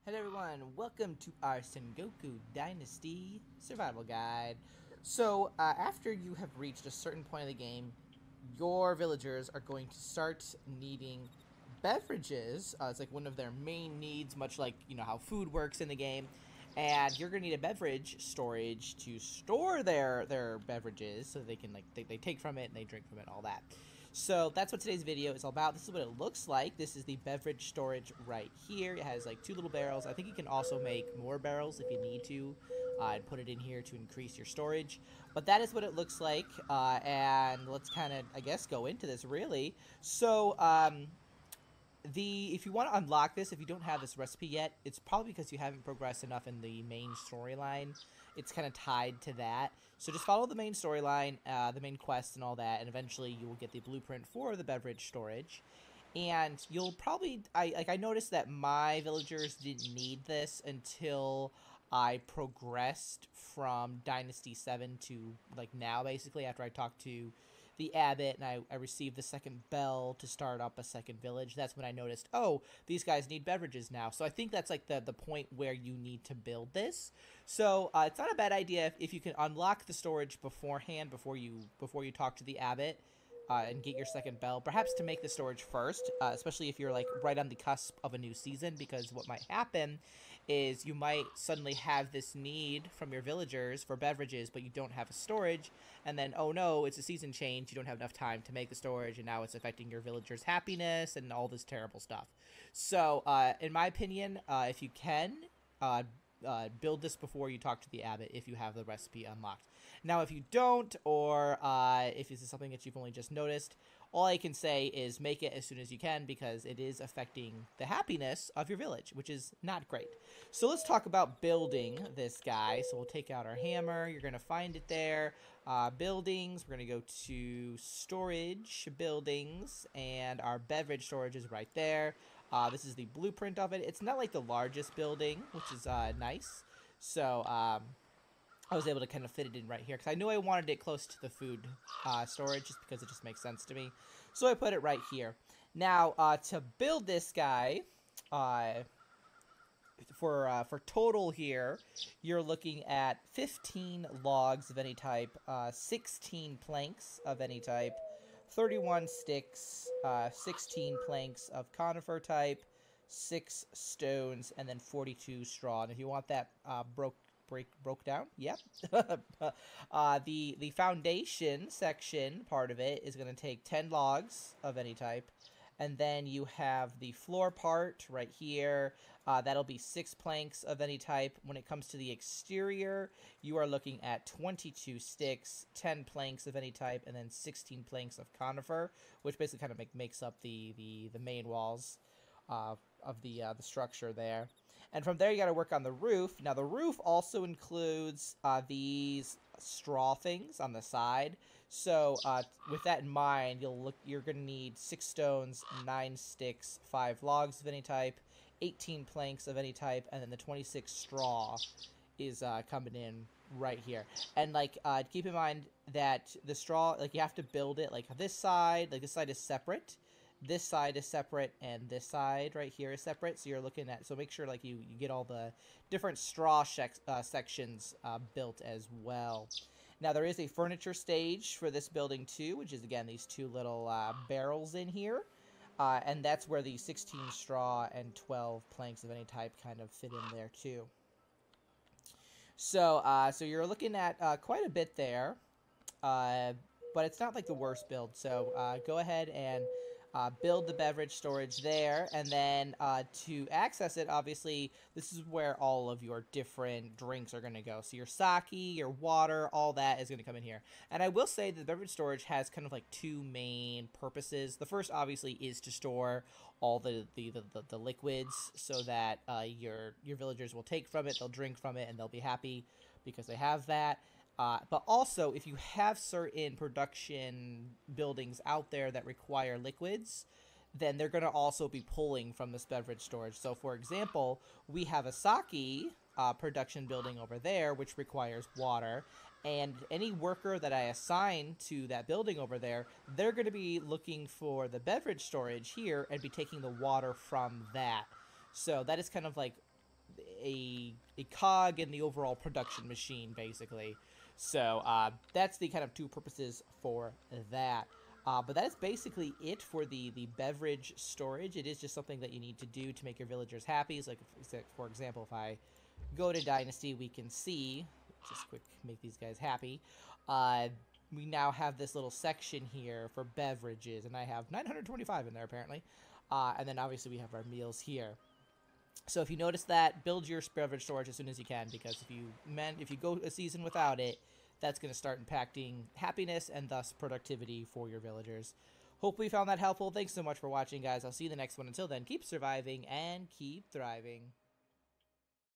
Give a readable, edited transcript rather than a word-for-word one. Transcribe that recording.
Hello everyone, welcome to our Sengoku Dynasty survival guide. So, after you have reached a certain point of the game, your villagers are going to start needing beverages. It's like one of their main needs, much like, you know, how food works in the game. And you're going to need a beverage storage to store their beverages so they can, like, they take from it and they drink from it, all that. So that's what today's video is all about. This is what it looks like. This is the beverage storage right here. It has like 2 little barrels. I think you can also make more barrels if you need to and put it in here to increase your storage. But that is what it looks like. And let's kind of, I guess, go into this really. So, if you want to unlock this, if you don't have this recipe yet, it's probably because you haven't progressed enough in the main storyline. It's kind of tied to that. So just follow the main storyline, the main quest and all that, and eventually you will get the blueprint for the beverage storage. And you'll probably, I noticed that my villagers didn't need this until I progressed from Dynasty 7 to, like, now, basically, after I talked to the abbot and I received the second bell to start up a second village. That's when I noticed, oh, these guys need beverages now. So I think that's like the point where you need to build this. So it's not a bad idea if you can unlock the storage beforehand, before you talk to the abbot. And get your second bell, perhaps to make the storage first, especially if you're like right on the cusp of a new season, because what might happen is you might suddenly have this need from your villagers for beverages, but you don't have a storage, and then, oh no, it's a season change, you don't have enough time to make the storage, and now it's affecting your villagers' happiness and all this terrible stuff. So, in my opinion, if you can, build this before you talk to the abbot if you have the recipe unlocked. Now, if you don't, or if this is something that you've only just noticed, all I can say is make it as soon as you can, because it is affecting the happiness of your village, which is not great. So let's talk about building this guy. So we'll take out our hammer. You're going to find it there. Buildings. We're going to go to storage, buildings, and our beverage storage is right there. This is the blueprint of it. It's not like the largest building, which is nice. So I was able to kind of fit it in right here because I knew I wanted it close to the food storage, just because it just makes sense to me. So I put it right here. Now, to build this guy, for total here, you're looking at 15 logs of any type, 16 planks of any type, 31 sticks, 16 planks of conifer type, 6 stones, and then 42 straw. And if you want that broke down, yep. The foundation section part of it is going to take 10 logs of any type. And then you have the floor part right here. That'll be 6 planks of any type. When it comes to the exterior, you are looking at 22 sticks, 10 planks of any type, and then 16 planks of conifer, which basically kind of makes up the main walls of the structure there. And from there, you got to work on the roof. Now, the roof also includes these straw things on the side. So with that in mind, you're going to need 6 stones, 9 sticks, 5 logs of any type, 18 planks of any type, and then the 26 straw is coming in right here. And like keep in mind that the straw, like, you have to build it like this side is separate. This side is separate, and this side right here is separate. So you're looking at, so make sure like you get all the different straw sections built as well. Now, there is a furniture stage for this building too, which is, again, these 2 little barrels in here. And that's where the 16 straw and 12 planks of any type kind of fit in there too. So, so you're looking at quite a bit there, but it's not like the worst build. So go ahead and build the beverage storage there, and then to access it, obviously, this is where all of your different drinks are going to go. So your sake, your water, all that is going to come in here. And I will say that the beverage storage has kind of like 2 main purposes. The first, obviously, is to store all the liquids so that your villagers will take from it, they'll drink from it, and they'll be happy because they have that. But also, if you have certain production buildings out there that require liquids, then they're going to also be pulling from this beverage storage. So, for example, we have a sake production building over there, which requires water. And any worker that I assign to that building over there, they're going to be looking for the beverage storage here and be taking the water from that. So that is kind of like a cog in the overall production machine, basically. So that's the kind of two purposes for that. But that is basically it for the beverage storage. It is just something that you need to do to make your villagers happy. So, like, for example, if I go to Dynasty, we can see, just quick, make these guys happy. We now have this little section here for beverages, and I have 925 in there, apparently. And then, obviously, we have our meals here. So if you notice that, build your beverage storage as soon as you can, because if you go a season without it, that's going to start impacting happiness and thus productivity for your villagers. Hopefully you found that helpful. Thanks so much for watching, guys. I'll see you in the next one. Until then, keep surviving and keep thriving.